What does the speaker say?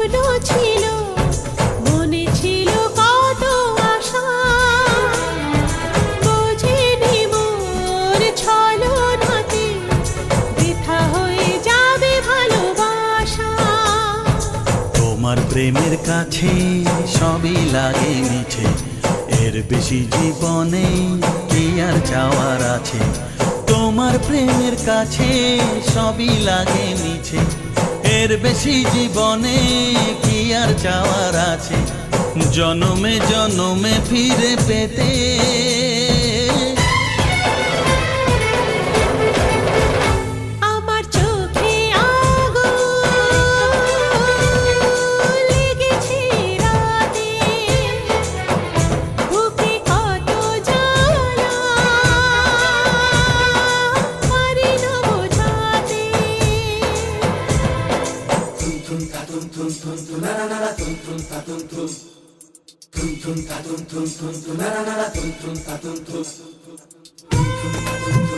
স্বপ্ন ছিল, মনে ছিল কত আশা, বোঝেনি মোর ছলনাতে বৃথা হয়ে যাবে ভালোবাসা। তোমার প্রেমের কাছে সবই লাগে মিছে, এর বেশি জীবনে কি আর চাওয়ার আছে। তোমার প্রেমের কাছে সবই লাগে মিছে, এর বেশি জীবনে কি আর চাওয়ার আছে। জনমে জনমে ফিরে পেতে আমার চোখে আগুন লেগেছে রাতে, বুকে কত জ্বালা পারি না বোঝাতে। Tum tum ta tum tum tum tum na na na tum tum ta tum tum tum tum ta tum tum